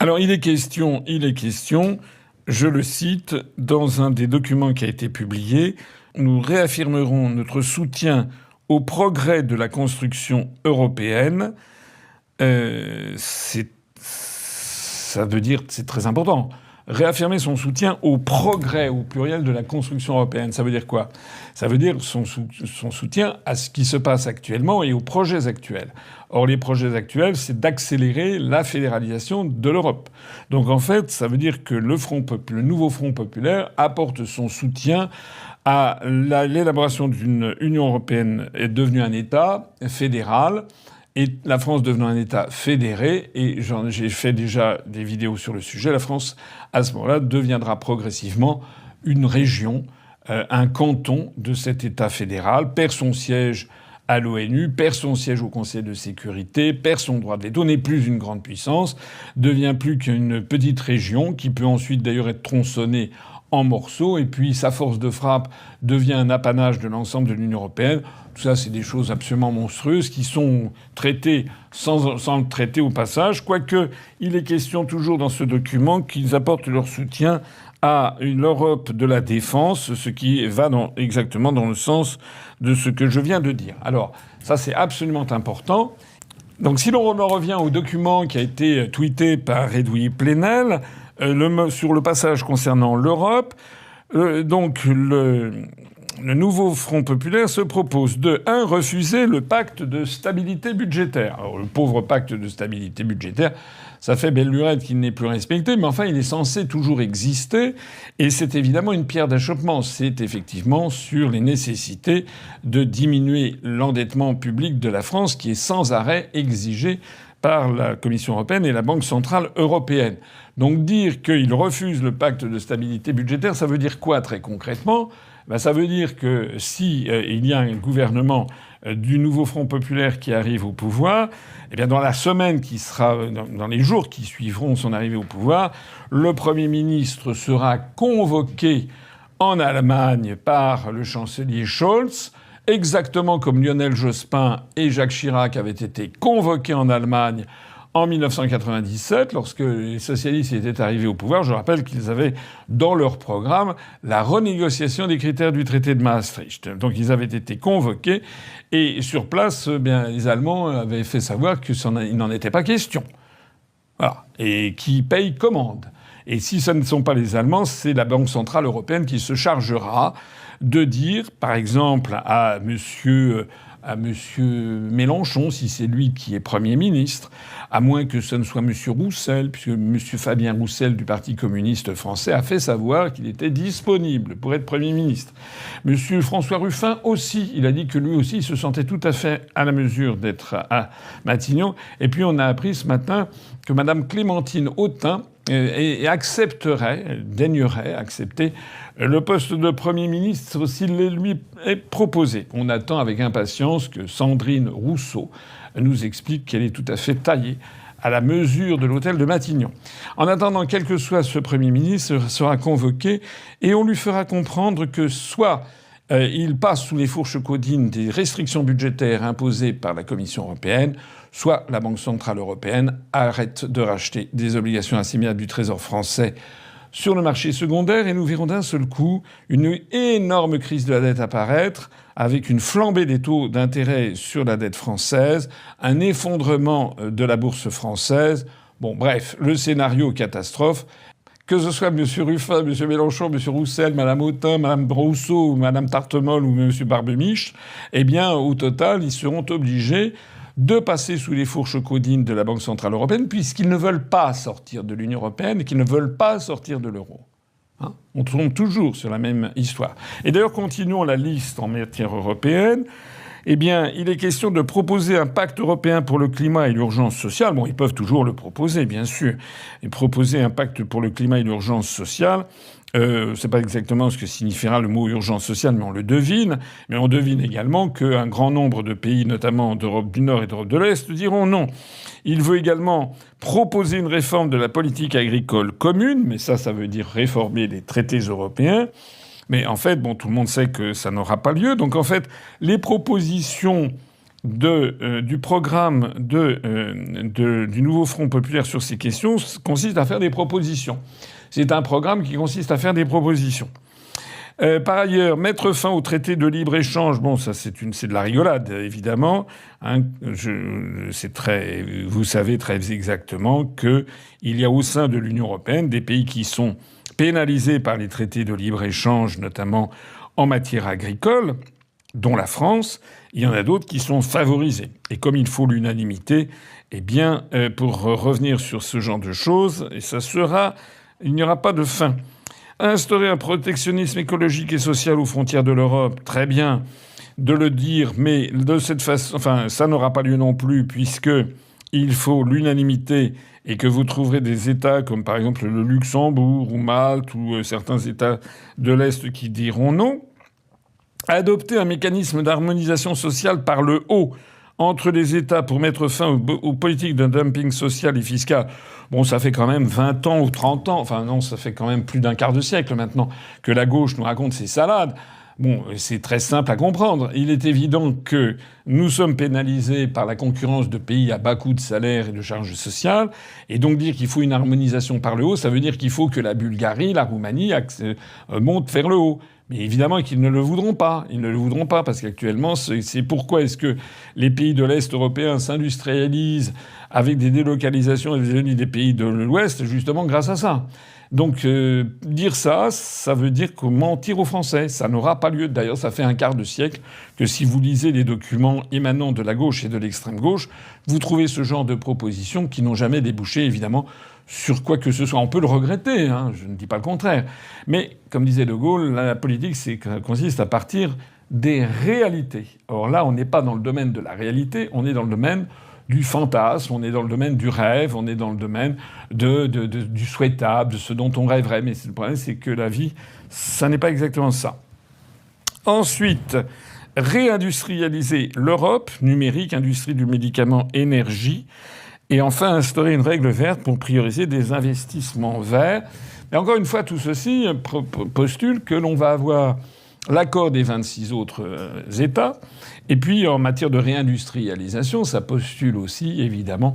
Alors il est question, je le cite, dans un des documents qui a été publié, nous réaffirmerons notre soutien au progrès de la construction européenne. Ça veut dire, c'est très important. Réaffirmer son soutien au progrès, au pluriel, de la construction européenne. Ça veut dire quoi? Ça veut dire son soutien à ce qui se passe actuellement et aux projets actuels. Or, les projets actuels, c'est d'accélérer la fédéralisation de l'Europe. Donc, en fait, ça veut dire que le nouveau Front populaire apporte son soutien à l'élaboration d'une Union européenne est devenue un État fédéral. Et la France devenant un État fédéré, et j'ai fait déjà des vidéos sur le sujet, la France, à ce moment-là, deviendra progressivement une région, un canton de cet État fédéral, perd son siège à l'ONU, perd son siège au Conseil de sécurité, perd son droit de veto, n'est plus une grande puissance, devient plus qu'une petite région qui peut ensuite d'ailleurs être tronçonnée en morceaux, et puis sa force de frappe devient un apanage de l'ensemble de l'Union européenne. Tout ça, c'est des choses absolument monstrueuses qui sont traitées sans le traiter au passage, quoique il est question toujours dans ce document qu'ils apportent leur soutien à l'Europe de la défense, ce qui va exactement dans le sens de ce que je viens de dire. Alors, ça, c'est absolument important. Donc, si l'on en revient au document qui a été tweeté par Edoui Plenel, sur le passage concernant l'Europe, donc le nouveau Front populaire se propose de 1. Refuser le pacte de stabilité budgétaire. Alors, le pauvre pacte de stabilité budgétaire, ça fait belle lurette qu'il n'est plus respecté, mais enfin il est censé toujours exister, et c'est évidemment une pierre d'achoppement. C'est effectivement sur les nécessités de diminuer l'endettement public de la France, qui est sans arrêt exigé par la Commission européenne et la Banque centrale européenne. Donc dire qu'il refuse le pacte de stabilité budgétaire, ça veut dire quoi très concrètement? Ça veut dire que si il y a un gouvernement du nouveau Front populaire qui arrive au pouvoir, eh bien dans la semaine qui sera, dans les jours qui suivront son arrivée au pouvoir, le Premier ministre sera convoqué en Allemagne par le chancelier Scholz, exactement comme Lionel Jospin et Jacques Chirac avaient été convoqués en Allemagne en 1997, lorsque les socialistes étaient arrivés au pouvoir. Je rappelle qu'ils avaient dans leur programme la renégociation des critères du traité de Maastricht. Donc ils avaient été convoqués, et sur place, les Allemands avaient fait savoir qu'il n'en était pas question. Voilà. Et qui paye commande. Et si ce ne sont pas les Allemands, c'est la Banque centrale européenne qui se chargera de dire, par exemple, à monsieur Mélenchon, si c'est lui qui est Premier ministre, à moins que ce ne soit monsieur Roussel, puisque monsieur Fabien Roussel du Parti communiste français a fait savoir qu'il était disponible pour être Premier ministre. Monsieur François Ruffin aussi, il a dit que lui aussi il se sentait tout à fait à la mesure d'être à Matignon. Et puis on a appris ce matin que madame Clémentine Autain daignerait accepter le poste de Premier ministre s'il lui est proposé. On attend avec impatience que Sandrine Rousseau nous explique qu'elle est tout à fait taillée à la mesure de l'hôtel de Matignon. En attendant, quel que soit ce Premier ministre, sera convoqué et on lui fera comprendre que soit il passe sous les fourches caudines des restrictions budgétaires imposées par la Commission européenne, soit la Banque centrale européenne arrête de racheter des obligations assimilables du Trésor français sur le marché secondaire, et nous verrons d'un seul coup une énorme crise de la dette apparaître, avec une flambée des taux d'intérêt sur la dette française, un effondrement de la bourse française. Bon, bref, le scénario catastrophe. Que ce soit M. Ruffin, M. Mélenchon, M. Roussel, Mme Autain, Mme Rousseau, Mme Tartemol ou M. Barbemiche, eh bien, au total, ils seront obligés de passer sous les fourches caudines de la Banque centrale européenne, puisqu'ils ne veulent pas sortir de l'Union européenne et qu'ils ne veulent pas sortir de l'euro. On tombe toujours sur la même histoire. Et d'ailleurs, continuons la liste en matière européenne. Eh bien, il est question de proposer un pacte européen pour le climat et l'urgence sociale. Bon, ils peuvent toujours le proposer, bien sûr. Et proposer un pacte pour le climat et l'urgence sociale, c'est pas exactement ce que signifiera le mot urgence sociale, mais on le devine. Mais on devine également qu'un grand nombre de pays, notamment d'Europe du Nord et d'Europe de l'Est, diront non. Il veut également proposer une réforme de la politique agricole commune, mais ça veut dire réformer les traités européens. Mais en fait, tout le monde sait que ça n'aura pas lieu. Donc en fait, les propositions du programme du nouveau Front populaire sur ces questions consiste à faire des propositions. C'est un programme qui consiste à faire des propositions. Par ailleurs, mettre fin au traité de libre-échange, bon, ça c'est de la rigolade, évidemment. Hein, vous savez très exactement qu'il y a au sein de l'Union européenne des pays qui sont pénalisés par les traités de libre-échange, notamment en matière agricole, dont la France. Il y en a d'autres qui sont favorisés. Et comme il faut l'unanimité, eh bien, pour revenir sur ce genre de choses, il n'y aura pas de fin. Instaurer un protectionnisme écologique et social aux frontières de l'Europe, très bien de le dire, mais de cette façon, enfin, ça n'aura pas lieu non plus, puisque il faut l'unanimité et que vous trouverez des États comme par exemple le Luxembourg ou Malte ou certains États de l'Est qui diront non. Adopter un mécanisme d'harmonisation sociale par le haut entre les États pour mettre fin aux politiques de dumping social et fiscal. Bon, ça fait quand même 20 ans ou 30 ans, enfin non, ça fait quand même plus d'un quart de siècle maintenant que la gauche nous raconte ces salades. Bon, c'est très simple à comprendre. Il est évident que nous sommes pénalisés par la concurrence de pays à bas coût de salaire et de charges sociales. Et donc dire qu'il faut une harmonisation par le haut, ça veut dire qu'il faut que la Bulgarie, la Roumanie montent vers le haut. Mais évidemment qu'ils ne le voudront pas. Ils ne le voudront pas parce qu'actuellement, c'est pourquoi est-ce que les pays de l'Est européen s'industrialisent avec des délocalisations des pays de l'Ouest, justement grâce à ça. Donc dire ça, ça veut dire que mentir aux Français. Ça n'aura pas lieu. D'ailleurs, ça fait un quart de siècle que si vous lisez les documents émanant de la gauche et de l'extrême gauche, vous trouvez ce genre de propositions qui n'ont jamais débouché, évidemment, sur quoi que ce soit. On peut le regretter, hein, je ne dis pas le contraire. Mais, comme disait De Gaulle, la politique consiste à partir des réalités. Or là, on n'est pas dans le domaine de la réalité, on est dans le domaine du fantasme, on est dans le domaine du rêve, on est dans le domaine du souhaitable, de ce dont on rêverait. Mais le problème, c'est que la vie, ça n'est pas exactement ça. Ensuite, réindustrialiser l'Europe, numérique, industrie du médicament, énergie. Et enfin, instaurer une règle verte pour prioriser des investissements verts. Et encore une fois, tout ceci postule que l'on va avoir l'accord des 26 autres États. Et puis, en matière de réindustrialisation, ça postule aussi, évidemment,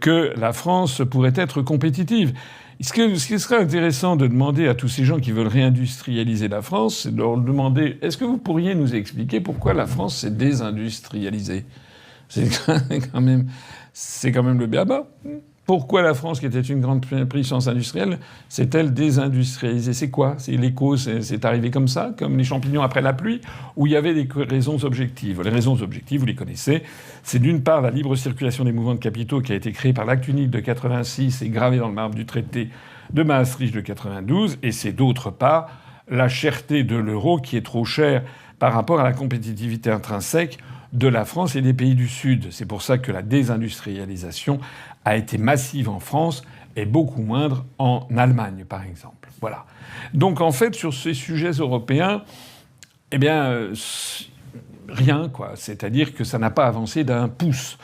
que la France pourrait être compétitive. Ce qui serait intéressant de demander à tous ces gens qui veulent réindustrialiser la France, c'est de leur demander « Est-ce que vous pourriez nous expliquer pourquoi la France s'est désindustrialisée ?» C'est quand même le b.a.-ba. Pourquoi la France, qui était une grande puissance industrielle, s'est-elle désindustrialisée? C'est quoi? C'est les causes, c'est arrivé comme ça, comme les champignons après la pluie, ou il y avait des raisons objectives? Les raisons objectives, vous les connaissez. C'est d'une part la libre circulation des mouvements de capitaux qui a été créée par l'acte unique de 86 et gravée dans le marbre du traité de Maastricht de 92, et c'est d'autre part la cherté de l'euro qui est trop chère par rapport à la compétitivité intrinsèque de la France et des pays du Sud. C'est pour ça que la désindustrialisation a été massive en France et beaucoup moindre en Allemagne, par exemple. Voilà. Donc, en fait, sur ces sujets européens, eh bien, rien, quoi. C'est-à-dire que ça n'a pas avancé d'un pouce.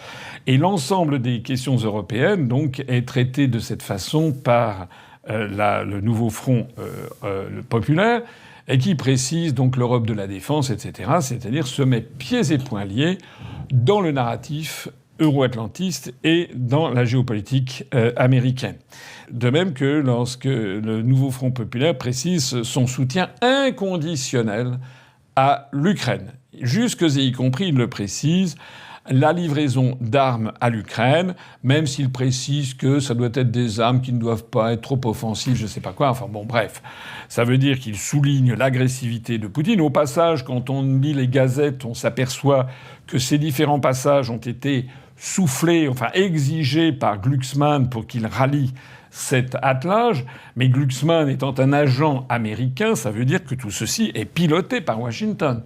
Et l'ensemble des questions européennes, donc, est traité de cette façon par le nouveau Front populaire, et qui précise donc l'Europe de la défense, etc., c'est-à-dire se met pieds et poings liés dans le narratif euro-atlantiste et dans la géopolitique américaine. De même que lorsque le nouveau Front populaire précise son soutien inconditionnel à l'Ukraine. Jusque et y compris, il le précise, la livraison d'armes à l'Ukraine, même s'il précise que ça doit être des armes qui ne doivent pas être trop offensives, je sais pas quoi. Enfin bon, bref. Ça veut dire qu'il souligne l'agressivité de Poutine. Au passage, quand on lit les gazettes, on s'aperçoit que ces différents passages ont été soufflés, enfin exigés par Glucksmann pour qu'il rallie cet attelage. Mais Glucksmann étant un agent américain, ça veut dire que tout ceci est piloté par Washington.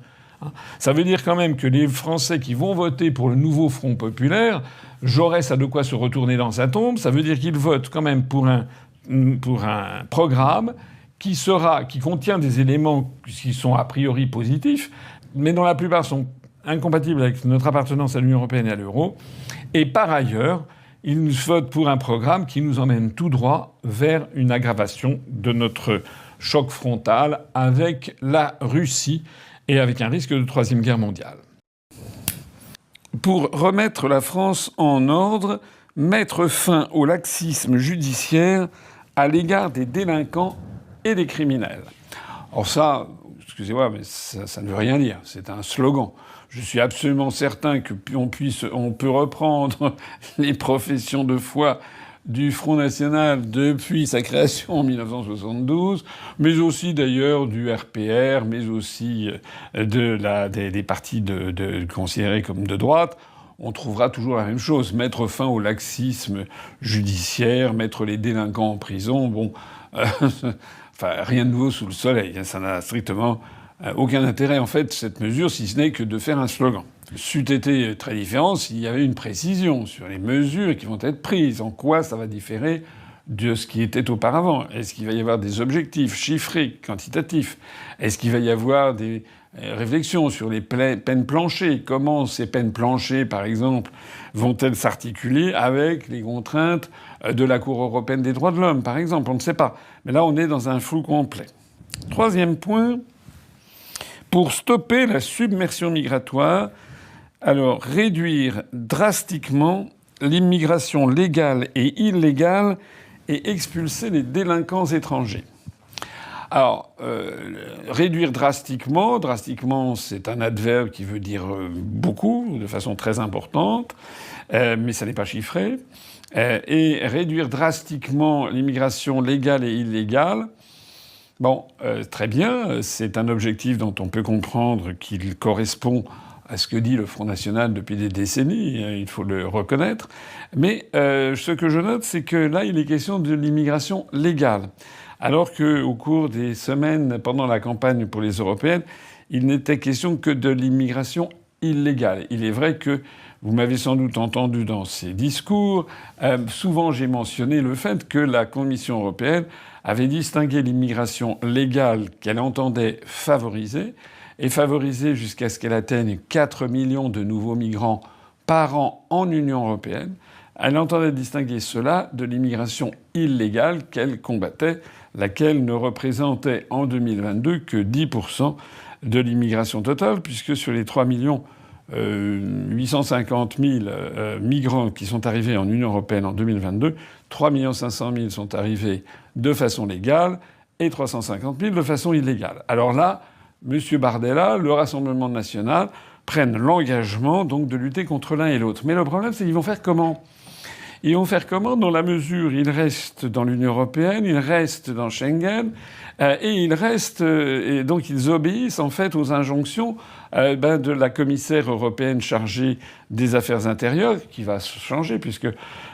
Ça veut dire quand même que les Français qui vont voter pour le nouveau Front populaire, Jaurès a de quoi se retourner dans sa tombe. Ça veut dire qu'ils votent quand même pour un programme qui contient des éléments qui sont a priori positifs, mais dont la plupart sont incompatibles avec notre appartenance à l'Union européenne et à l'euro. Et par ailleurs, ils votent pour un programme qui nous emmène tout droit vers une aggravation de notre choc frontal avec la Russie, et avec un risque de troisième guerre mondiale. pour remettre la France en ordre, mettre fin au laxisme judiciaire à l'égard des délinquants et des criminels. Or ça, excusez-moi, mais ça ne veut rien dire. C'est un slogan. Je suis absolument certain on peut reprendre les professions de foi du Front National depuis sa création en 1972, mais aussi d'ailleurs du RPR, mais aussi des partis considérés comme de droite. On trouvera toujours la même chose. Mettre fin au laxisme judiciaire, mettre les délinquants en prison, bon, enfin, rien de nouveau sous le soleil. Ça n'a strictement aucun intérêt, en fait, cette mesure, si ce n'est que de faire un slogan. C'eût été très différent s'il y avait une précision sur les mesures qui vont être prises, en quoi ça va différer de ce qui était auparavant. Est-ce qu'il va y avoir des objectifs chiffrés, quantitatifs? Est-ce qu'il va y avoir des réflexions sur les peines planchées? Comment ces peines planchées, par exemple, vont-elles s'articuler avec les contraintes de la Cour européenne des droits de l'homme, par exemple? On ne sait pas. Mais là, on est dans un flou complet. Troisième point, pour stopper la submersion migratoire, alors réduire drastiquement l'immigration légale et illégale et expulser les délinquants étrangers. Alors, réduire drastiquement, c'est un adverbe qui veut dire beaucoup, de façon très importante, mais ça n'est pas chiffré. Et réduire drastiquement l'immigration légale et illégale, bon, très bien, c'est un objectif dont on peut comprendre qu'il correspond à ce que dit le Front National depuis des décennies, il faut le reconnaître. Mais ce que je note, c'est que là, il est question de l'immigration légale. Alors qu'au cours des semaines pendant la campagne pour les européennes, il n'était question que de l'immigration illégale. Il est vrai que vous m'avez sans doute entendu dans ces discours, souvent j'ai mentionné le fait que la Commission européenne avait distingué l'immigration légale qu'elle entendait favoriser, et favoriser jusqu'à ce qu'elle atteigne 4 millions de nouveaux migrants par an en Union européenne. Elle entendait distinguer cela de l'immigration illégale qu'elle combattait, laquelle ne représentait en 2022 que 10% de l'immigration totale, puisque sur les 3 850 000 migrants qui sont arrivés en Union européenne en 2022, 3 500 000 sont arrivés de façon légale et 350 000 de façon illégale. Alors là, M. Bardella, le Rassemblement national, prennent l'engagement donc de lutter contre l'un et l'autre. Mais le problème, c'est qu'ils vont faire comment ? Ils vont faire comment dans la mesure où ils restent dans l'Union européenne, ils restent dans Schengen, et ils restent et donc ils obéissent en fait aux injonctions de la commissaire européenne chargée des affaires intérieures, qui va changer puisque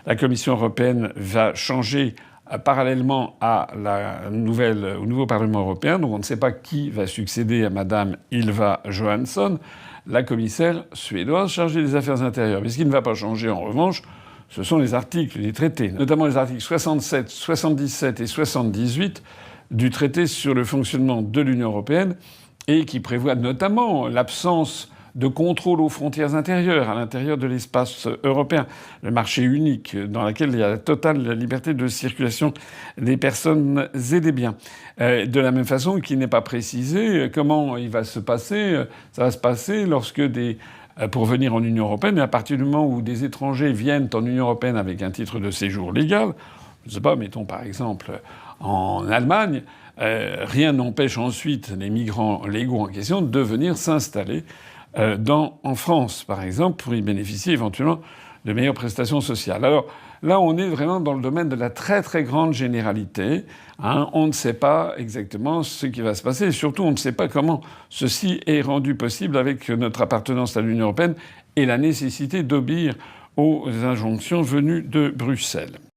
la Commission européenne va changer parallèlement au nouveau Parlement européen. Donc on ne sait pas qui va succéder à Madame Ylva Johansson, la commissaire suédoise chargée des affaires intérieures. Mais ce qui ne va pas changer en revanche, ce sont les articles des traités, notamment les articles 67, 77 et 78 du traité sur le fonctionnement de l'Union européenne, et qui prévoient notamment l'absence de contrôle aux frontières intérieures, à l'intérieur de l'espace européen, le marché unique dans lequel il y a la totale liberté de circulation des personnes et des biens. De la même façon qu'il n'est pas précisé comment il va se passer. Ça va se passer lorsque pour venir en Union européenne, et à partir du moment où des étrangers viennent en Union européenne avec un titre de séjour légal, je ne sais pas, mettons par exemple en Allemagne, rien n'empêche ensuite les migrants légaux en question de venir s'installer en France, par exemple, pour y bénéficier éventuellement de meilleures prestations sociales. Alors là, on est vraiment dans le domaine de la très très grande généralité. On ne sait pas exactement ce qui va se passer, et surtout on ne sait pas comment ceci est rendu possible avec notre appartenance à l'Union européenne et la nécessité d'obéir aux injonctions venues de Bruxelles.